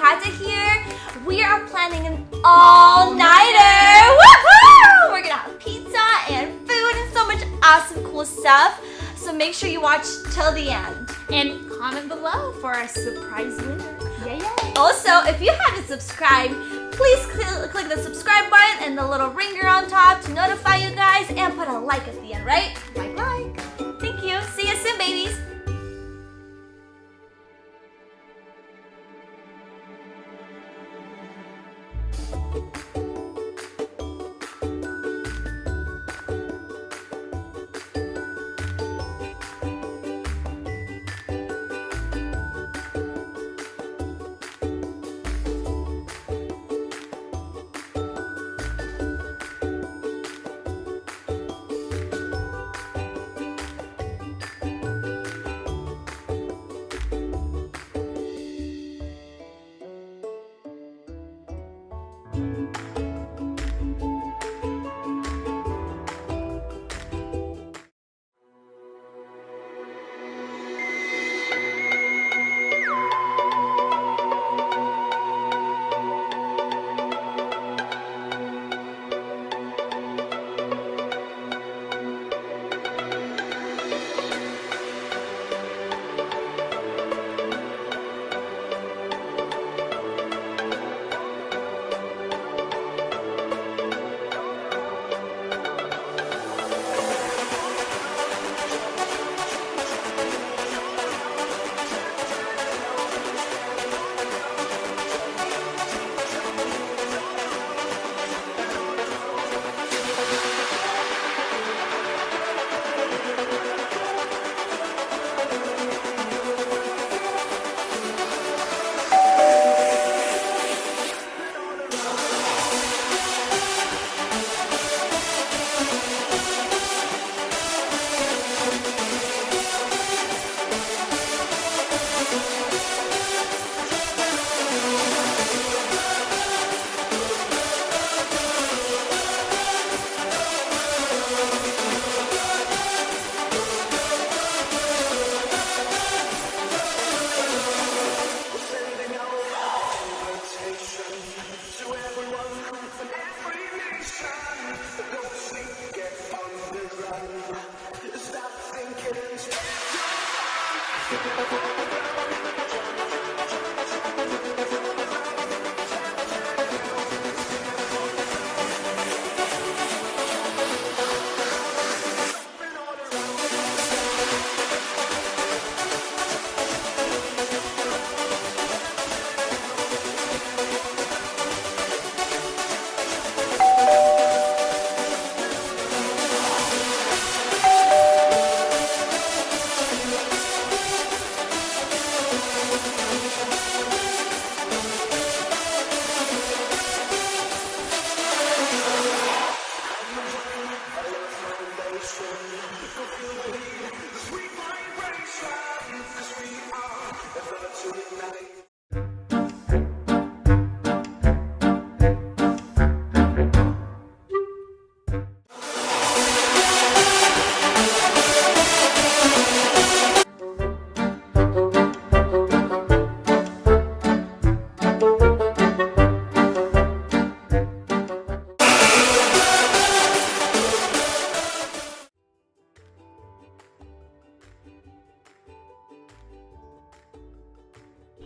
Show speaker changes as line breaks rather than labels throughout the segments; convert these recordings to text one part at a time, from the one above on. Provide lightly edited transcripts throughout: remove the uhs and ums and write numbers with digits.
Kata here. We are planning an all-nighter. Woohoo! We're gonna have pizza and food and so much awesome cool stuff. So make sure you watch till the end.
And comment below for our surprise winner. Yay!
Also, if you haven't subscribed, please click the subscribe button and the little ringer on top to notify you guys, and put a like at the end, right?
Like.
Thank you. See you soon, babies.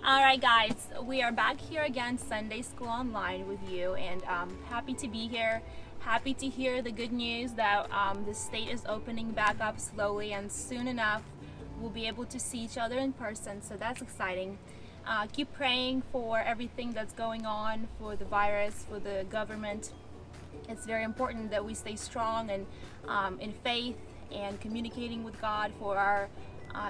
Alright guys, we are back here again, Sunday School Online with you, and happy to be here. Happy to hear the good news that the state is opening back up slowly, and soon enough we'll be able to see each other in person, so that's exciting. Keep praying for everything that's going on, for the virus, for the government. It's very important that we stay strong and in faith and communicating with God for our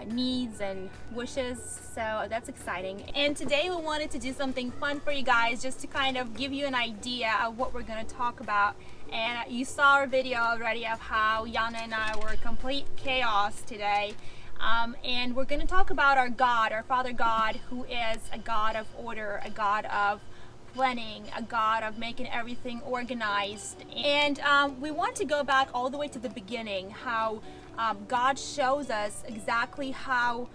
needs and wishes, so that's exciting. And today we wanted to do something fun for you guys, just to kind of give you an idea of what we're going to talk about. And you saw our video already of how Yana and I were complete chaos today, and we're going to talk about our God, our Father God, who is a God of order, a God of planning, a God of making everything organized. And we want to go back all the way to the beginning, how God shows us exactly how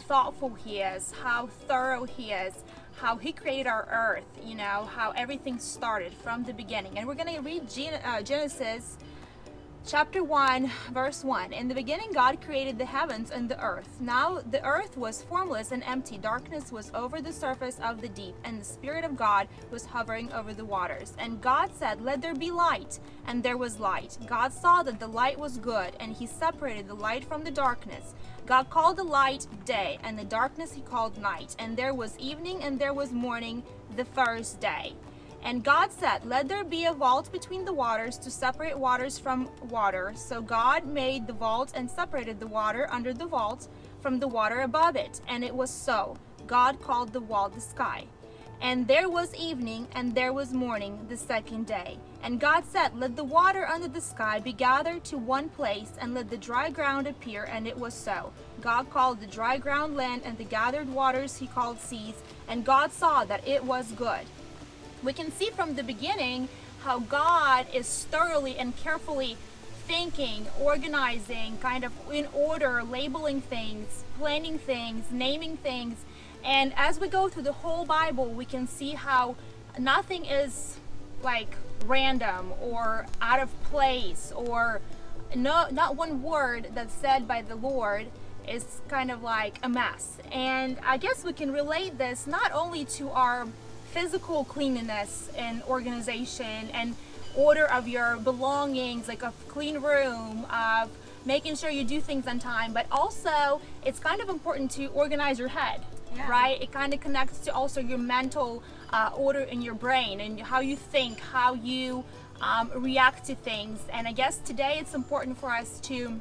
thoughtful He is, how thorough He is, how he created our earth, you know, how everything started from the beginning. And we're going to read Genesis chapter 1, verse 1. In the beginning, God created the heavens and the earth. Now the earth was formless and empty. Darkness was over the surface of the deep, and the Spirit of God was hovering over the waters. And God said, "Let there be light," and there was light. God saw that the light was good, and he separated the light from the darkness. God called the light day, and the darkness he called night. And there was evening and there was morning, the first day. And God said, "Let there be a vault between the waters to separate waters from water." So God made the vault and separated the water under the vault from the water above it. And it was so. God called the vault the sky. And there was evening and there was morning, the second day. And God said, "Let the water under the sky be gathered to one place, and let the dry ground appear." And it was so. God called the dry ground land, and the gathered waters he called seas. And God saw that it was good. We can see from the beginning how God is thoroughly and carefully thinking, organizing, kind of in order, labeling things, planning things, naming things. And as we go through the whole Bible, we can see how nothing is like random or out of place, or not one word that's said by the Lord is kind of like a mess. And I guess we can relate this not only to our physical cleanliness and organization and order of your belongings, like a clean room, of making sure you do things on time, but also it's kind of important to organize your head. Yeah. Right? It kind of connects to also your mental order in your brain and how you think, how you react to things. And I guess today it's important for us to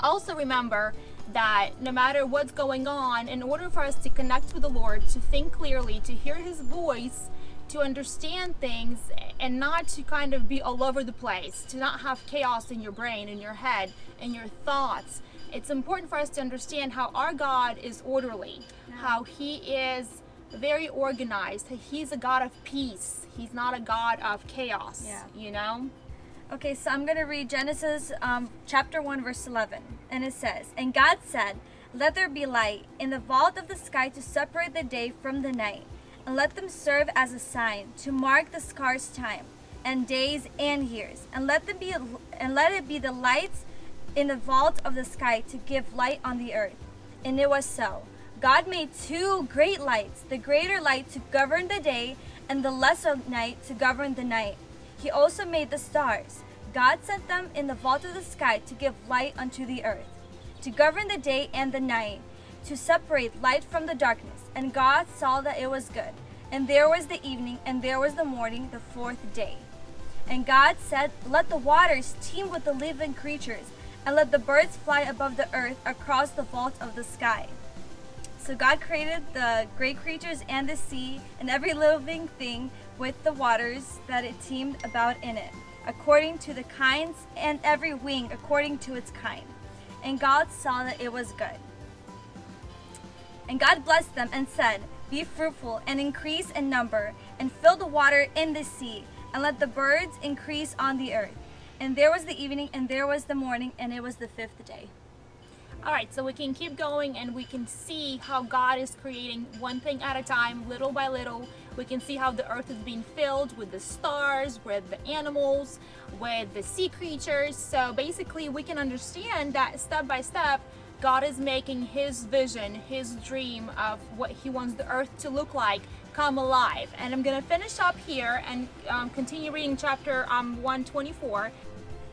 also remember that no matter what's going on, in order for us to connect with the Lord, to think clearly, to hear his voice, to understand things, and not to kind of be all over the place, to not have chaos in your brain, in your head, in your thoughts. It's important for us to understand how our God is orderly, how he is very organized. He's a God of peace. He's not a God of chaos, you know?
Okay, so I'm going to read Genesis chapter 1, verse 11. And it says, "And God said, Let there be light in the vault of the sky to separate the day from the night, and let them serve as a sign to mark the scarce time, and days and years. And let it be the lights in the vault of the sky to give light on the earth." And it was so. God made two great lights, the greater light to govern the day, and the lesser night to govern the night. He also made the stars. God sent them in the vault of the sky to give light unto the earth, to govern the day and the night, to separate light from the darkness. And God saw that it was good. And there was the evening, and there was the morning, the fourth day. And God said, "Let the waters teem with the living creatures, and let the birds fly above the earth across the vault of the sky." So God created the great creatures and the sea and every living thing with the waters that it teemed about in it, according to the kinds, and every wing according to its kind. And God saw that it was good. And God blessed them and said, "Be fruitful and increase in number, and fill the water in the sea, and let the birds increase on the earth." And there was the evening, and there was the morning, and it was the fifth day.
All right, so we can keep going and we can see how God is creating one thing at a time, little by little. We can see how the earth is being filled with the stars, with the animals, with the sea creatures. So basically we can understand that step by step, God is making his vision, his dream of what he wants the earth to look like come alive. And I'm going to finish up here and continue reading chapter 124.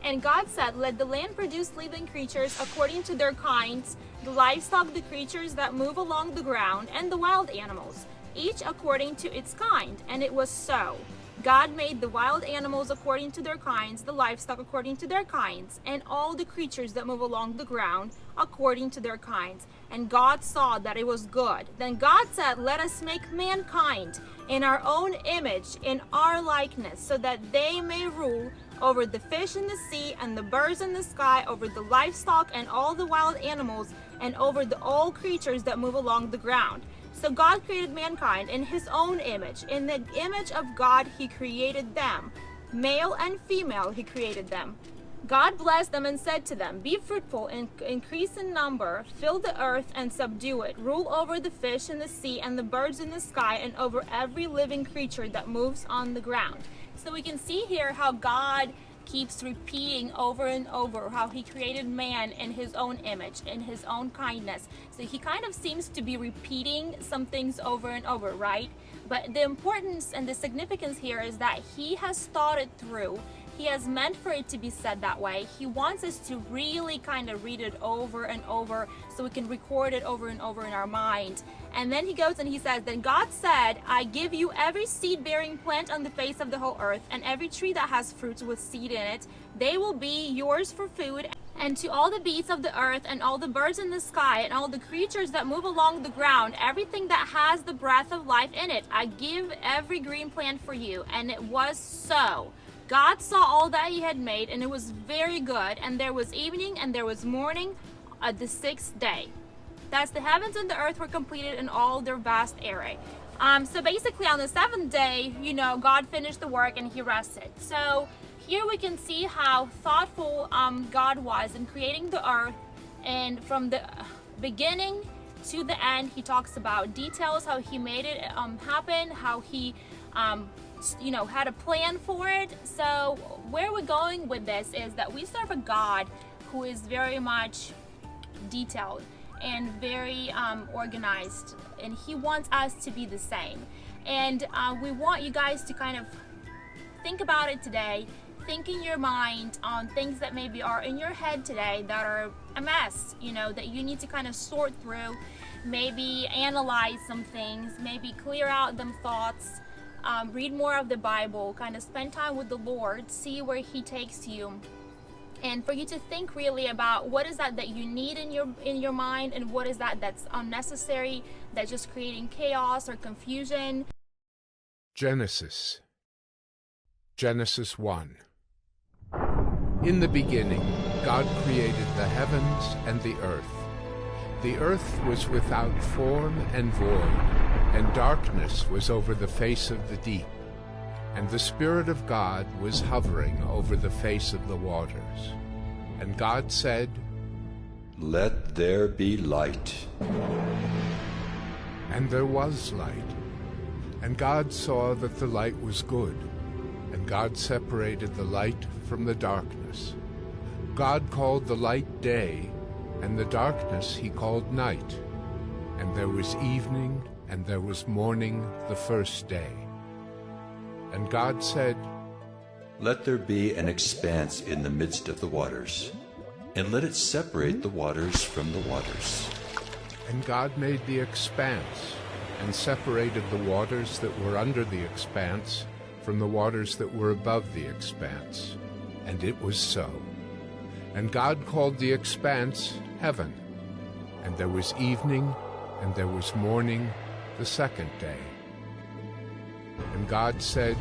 And God said, "Let the land produce living creatures according to their kinds, the livestock, the creatures that move along the ground, and the wild animals, each according to its kind." And it was so. God made the wild animals according to their kinds, the livestock according to their kinds, and all the creatures that move along the ground according to their kinds. And God saw that it was good. Then God said, "Let us make mankind in our own image, in our likeness, so that they may rule over the fish in the sea and the birds in the sky, over the livestock and all the wild animals, and over all creatures that move along the ground." So God created mankind in his own image. In the image of God he created them. Male and female he created them. God blessed them and said to them, "Be fruitful and increase in number, fill the earth and subdue it, rule over the fish in the sea and the birds in the sky, and over every living creature that moves on the ground." So we can see here how God keeps repeating over and over how he created man in his own image, in his own kindness. So he kind of seems to be repeating some things over and over, right? But the importance and the significance here is that he has thought it through. He has meant for it to be said that way. He wants us to really kind of read it over and over so we can record it over and over in our mind. And then he goes and he says, "Then God said, I give you every seed-bearing plant on the face of the whole earth, and every tree that has fruits with seed in it. They will be yours for food. And to all the beasts of the earth, and all the birds in the sky, and all the creatures that move along the ground, everything that has the breath of life in it, I give every green plant for you." And it was so. God saw all that he had made, and it was very good. And there was evening and there was morning the sixth day. Thus the heavens and the earth were completed in all their vast array. So basically on the seventh day, God finished the work and he rested. So here we can see how thoughtful God was in creating the earth, and from the beginning to the end, he talks about details, how he made it happen, how he had a plan for it. So where we're going with this is that we serve a God who is very much detailed and very organized, and he wants us to be the same. And we want you guys to kind of think about it today. Think in your mind on things that maybe are in your head today that are a mess, that you need to kind of sort through, maybe analyze some things, maybe clear out them thoughts. Read more of the Bible, kind of spend time with the Lord, see where he takes you, and for you to think really about what is that you need in your mind, and what is that's unnecessary, that's just creating chaos or confusion.
Genesis 1. In the beginning, God created the heavens and the earth. The earth was without form and void, and darkness was over the face of the deep, and the Spirit of God was hovering over the face of the waters. And God said,
"Let there be light."
And there was light. And God saw that the light was good, and God separated the light from the darkness. God called the light day, and the darkness he called night. And there was evening, and there was morning the first day. And God said,
"Let there be an expanse in the midst of the waters, and let it separate the waters from the waters."
And God made the expanse, and separated the waters that were under the expanse from the waters that were above the expanse. And it was so. And God called the expanse heaven. And there was evening, and there was morning the second day. And God said,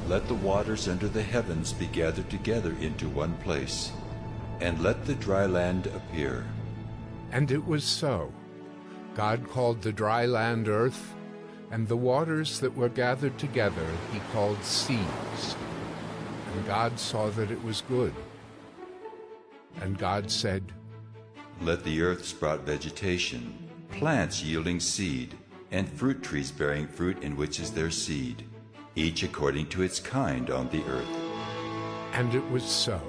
"Let the waters under the heavens be gathered together into one place, and let the dry land appear."
And it was so. God called the dry land earth, and the waters that were gathered together he called seas. And God saw that it was good. And God said,
"Let the earth sprout vegetation, plants yielding seed, and fruit trees bearing fruit in which is their seed, each according to its kind on the earth."
And it was so.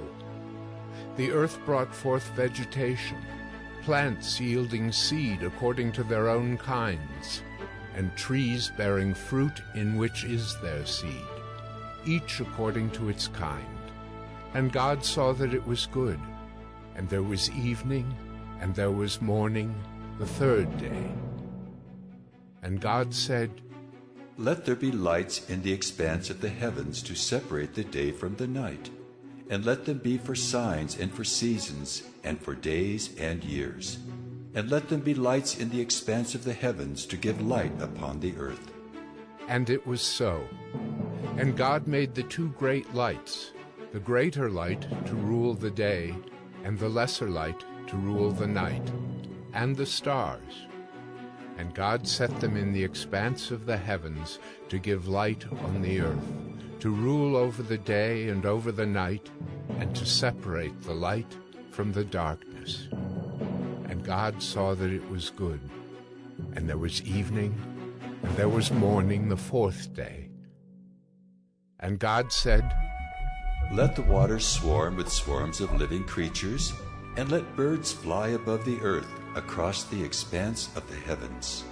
The earth brought forth vegetation, plants yielding seed according to their own kinds, and trees bearing fruit in which is their seed, each according to its kind. And God saw that it was good. And there was evening, and there was morning the third day. And God said,
"Let there be lights in the expanse of the heavens to separate the day from the night, and let them be for signs and for seasons and for days and years. And let them be lights in the expanse of the heavens to give light upon the earth."
And it was so. And God made the two great lights, the greater light to rule the day, and the lesser light to rule the night, and the stars. And God set them in the expanse of the heavens to give light on the earth, to rule over the day and over the night, and to separate the light from the darkness. And God saw that it was good. And there was evening, and there was morning the fourth day. And God said,
Let the waters swarm with swarms of living creatures, and let birds fly above the earth across the expanse of the heavens.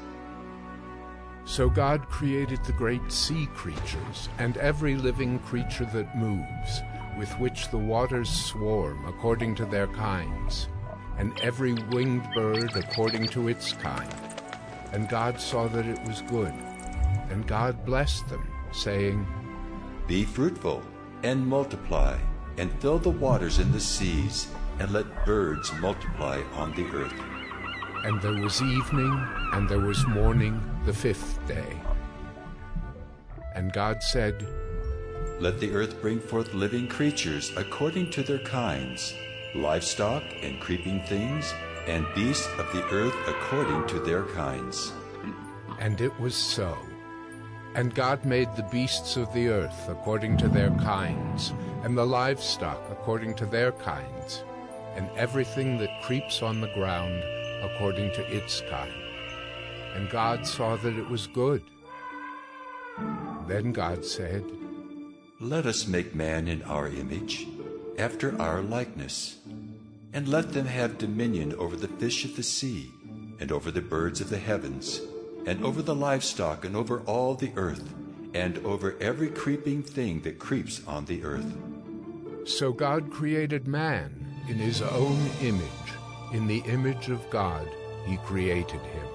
So God created the great sea creatures, and every living creature that moves, with which the waters swarm according to their kinds, and every winged bird according to its kind. And God saw that it was good. And God blessed them, saying,
Be fruitful, and multiply, and fill the waters in the seas, and let birds multiply on the earth.
And there was evening, and there was morning the fifth day. And God said,
Let the earth bring forth living creatures according to their kinds, livestock and creeping things, and beasts of the earth according to their kinds.
And it was so. And God made the beasts of the earth according to their kinds, and the livestock according to their kinds, and everything that creeps on the ground according to its kind. And God saw that it was good. Then God said,
Let us make man in our image, after our likeness, and let them have dominion over the fish of the sea, and over the birds of the heavens, and over the livestock, and over all the earth, and over every creeping thing that creeps on the earth.
So God created man in his own image. In the image of God he created him.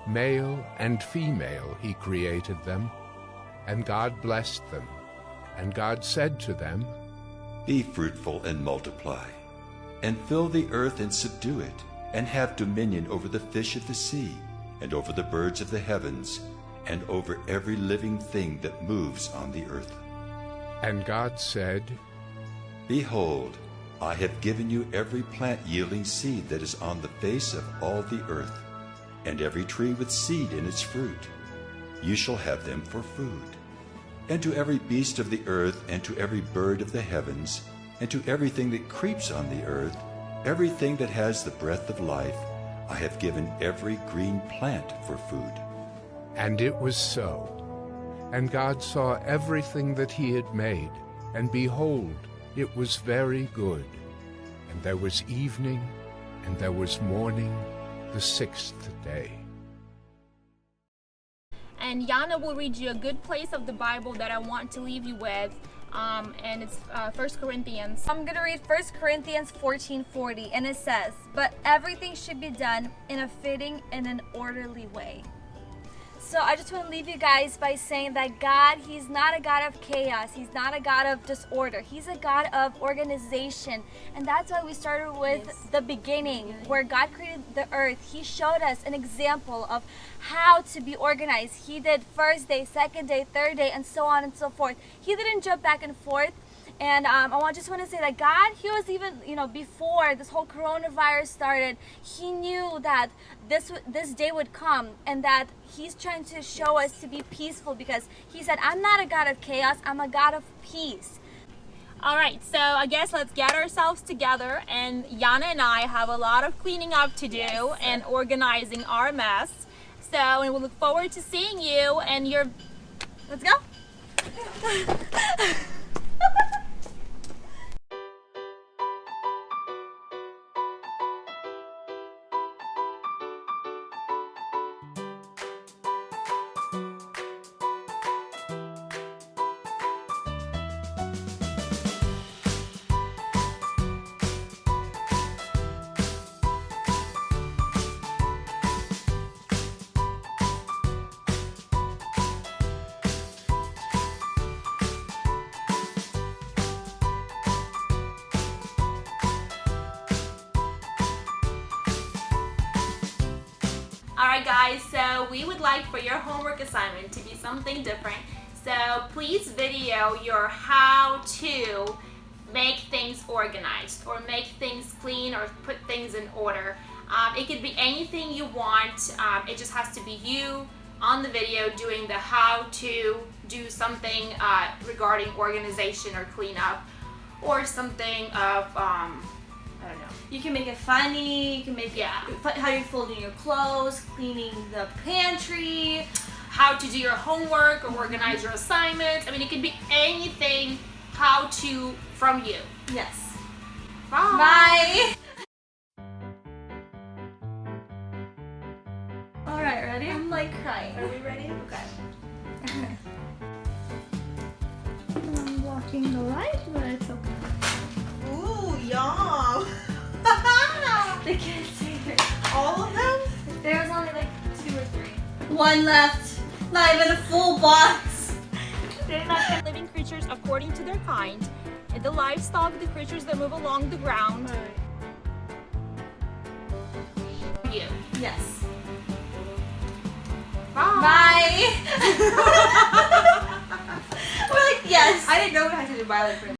Male and female he created them. And God blessed them. And God said to them,
Be fruitful and multiply, and fill the earth and subdue it, and have dominion over the fish of the sea, and over the birds of the heavens, and over every living thing that moves on the earth.
And God said,
Behold, I have given you every plant yielding seed that is on the face of all the earth, and every tree with seed in its fruit. You shall have them for food. And to every beast of the earth, and to every bird of the heavens, and to everything that creeps on the earth, everything that has the breath of life, I have given every green plant for food.
And it was so. And God saw everything that he had made, and behold, it was very good. And there was evening, and there was morning, the sixth day.
And Yana will read you a good place of the Bible that I want to leave you with. And it's 1 Corinthians.
I'm going to read 1 Corinthians 14:40, and it says, But everything should be done in a fitting and an orderly way. So I just want to leave you guys by saying that God, he's not a God of chaos. He's not a God of disorder. He's a God of organization. And that's why we started with the beginning, where God created the earth. He showed us an example of how to be organized. He did first day, second day, third day, and so on and so forth. He didn't jump back and forth. And I just want to say that God, he was even, before this whole coronavirus started, he knew that this day would come, and that he's trying to show us to be peaceful, because he said, I'm not a God of chaos, I'm a God of peace.
All right, so I guess let's get ourselves together, and Yana and I have a lot of cleaning up to do and organizing our mess. So, and we look forward to seeing you and your...
Let's go.
Alright guys, so we would like for your homework assignment to be something different. So please video your how to make things organized, or make things clean, or put things in order. It could be anything you want. It just has to be you on the video doing the how to do something regarding organization or cleanup. or something of I don't know.
You can make it funny. You can make it how you're folding your clothes, cleaning the pantry,
How to do your homework or organize your assignments. I mean, it can be anything. How to from you.
Yes.
Bye.
Bye. All right, ready? I'm like crying.
Are we ready? Okay.
I'm blocking the light, but it's okay.
Ooh, yum.
The kids here.
All of them?
There was only like 2 or 3. One left. Not even a full box.
They're not living creatures according to their kind, and the livestock, the creatures that move along the ground. You.
Yes.
Bye.
Bye. We're like, yes.
I didn't know we had to do violent.